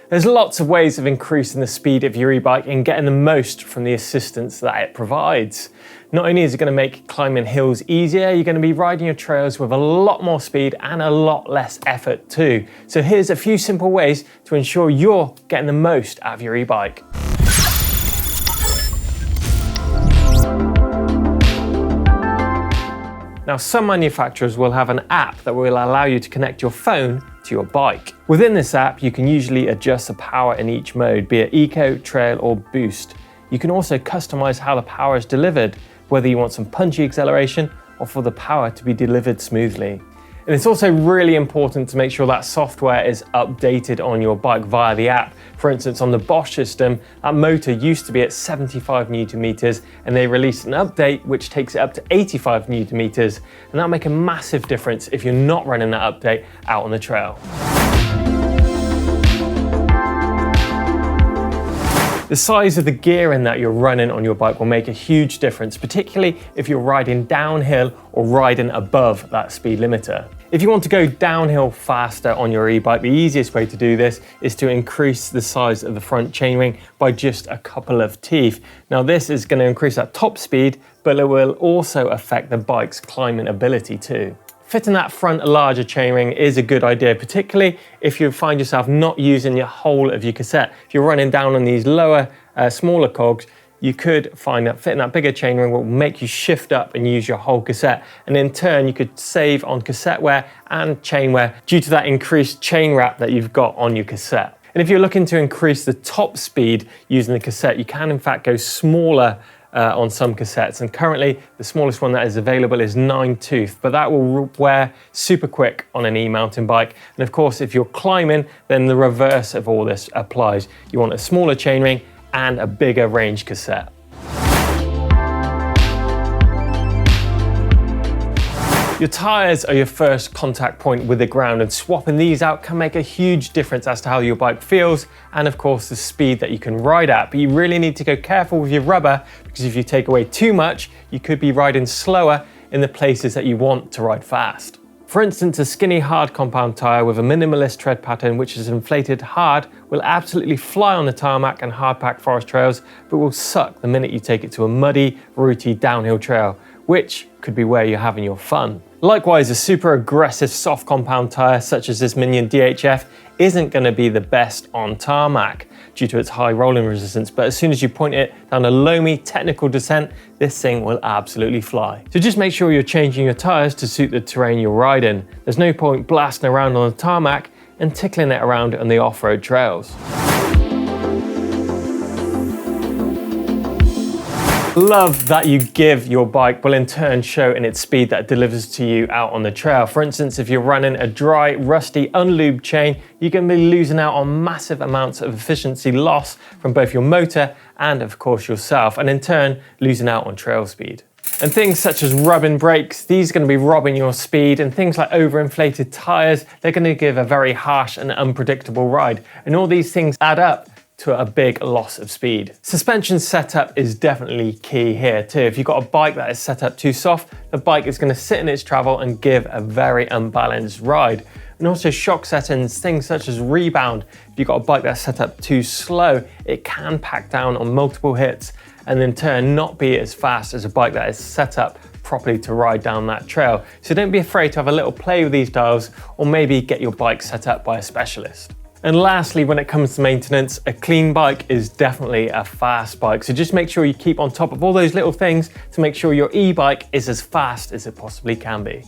There's lots of ways of increasing the speed of your e-bike and getting the most from the assistance that it provides. Not only is it going to make climbing hills easier, you're going to be riding your trails with a lot more speed and a lot less effort too. So here's a few simple ways to ensure you're getting the most out of your e-bike. Now, some manufacturers will have an app that will allow you to connect your phone to your bike. Within this app, you can usually adjust the power in each mode, be it eco, trail, or boost. You can also customize how the power is delivered, whether you want some punchy acceleration or for the power to be delivered smoothly. And it's also really important to make sure that software is updated on your bike via the app. For instance, on the Bosch system, that motor used to be at 75 Newton meters, and they released an update which takes it up to 85 Newton meters. And that'll make a massive difference if you're not running that update out on the trail. The size of the gearing that you're running on your bike will make a huge difference, particularly if you're riding downhill or riding above that speed limiter. If you want to go downhill faster on your e-bike, the easiest way to do this is to increase the size of the front chainring by just a couple of teeth. Now this is going to increase that top speed, but it will also affect the bike's climbing ability too. Fitting that front larger chainring is a good idea, particularly if you find yourself not using your whole of your cassette. If you're running down on these lower, smaller cogs, you could find that fitting that bigger chainring will make you shift up and use your whole cassette. And in turn, you could save on cassette wear and chain wear due to that increased chain wrap that you've got on your cassette. And if you're looking to increase the top speed using the cassette, you can in fact go smaller on some cassettes, and currently the smallest one that is available is 9 tooth, but that will wear super quick on an e-mountain bike. And of course, if you're climbing, then the reverse of all this applies. You want a smaller chainring and a bigger range cassette. Your tyres are your first contact point with the ground, and swapping these out can make a huge difference as to how your bike feels and of course the speed that you can ride at. But you really need to go careful with your rubber, because if you take away too much, you could be riding slower in the places that you want to ride fast. For instance, a skinny hard compound tyre with a minimalist tread pattern which is inflated hard will absolutely fly on the tarmac and hard-packed forest trails, but will suck the minute you take it to a muddy, rooty downhill trail, which could be where you're having your fun. Likewise, a super aggressive soft compound tyre such as this Minion DHF isn't going to be the best on tarmac due to its high rolling resistance, but as soon as you point it down a loamy technical descent, this thing will absolutely fly. So just make sure you're changing your tyres to suit the terrain you're riding. There's no point blasting around on the tarmac and tickling it around on the off-road trails. Love that you give your bike will in turn show in its speed that it delivers to you out on the trail. For instance, if you're running a dry, rusty, unlubed chain, you can be losing out on massive amounts of efficiency loss from both your motor and of course yourself, and in turn losing out on trail speed. And things such as rubbing brakes, these are going to be robbing your speed, and things like overinflated tyres, they're going to give a very harsh and unpredictable ride. And all these things add up to a big loss of speed. Suspension setup is definitely key here too. If you've got a bike that is set up too soft, the bike is going to sit in its travel and give a very unbalanced ride. And also shock settings, things such as rebound. If you've got a bike that's set up too slow, it can pack down on multiple hits and in turn not be as fast as a bike that is set up properly to ride down that trail. So don't be afraid to have a little play with these dials, or maybe get your bike set up by a specialist. And lastly, when it comes to maintenance, a clean bike is definitely a fast bike. So just make sure you keep on top of all those little things to make sure your e-bike is as fast as it possibly can be.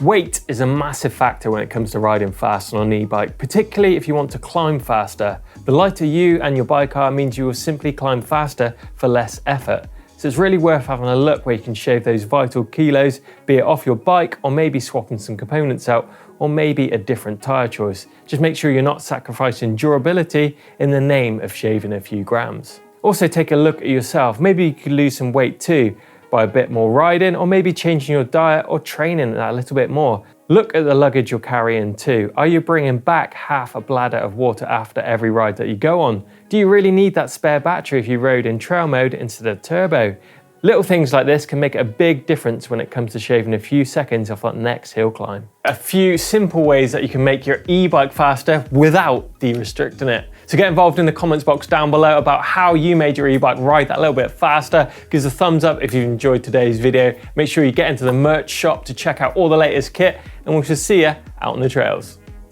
Weight is a massive factor when it comes to riding fast on an e-bike, particularly if you want to climb faster. The lighter you and your bike are means you will simply climb faster for less effort. So it's really worth having a look where you can shave those vital kilos, be it off your bike or maybe swapping some components out, or maybe a different tyre choice. Just make sure you're not sacrificing durability in the name of shaving a few grams. Also take a look at yourself. Maybe you could lose some weight too by a bit more riding, or maybe changing your diet or training that a little bit more. Look at the luggage you're carrying too. Are you bringing back half a bladder of water after every ride that you go on? Do you really need that spare battery if you rode in trail mode instead of turbo? Little things like this can make a big difference when it comes to shaving a few seconds off that next hill climb. A few simple ways that you can make your e-bike faster without de-restricting it. So get involved in the comments box down below about how you made your e-bike ride that little bit faster. Give us a thumbs up if you've enjoyed today's video. Make sure you get into the merch shop to check out all the latest kit, and we shall see you out on the trails.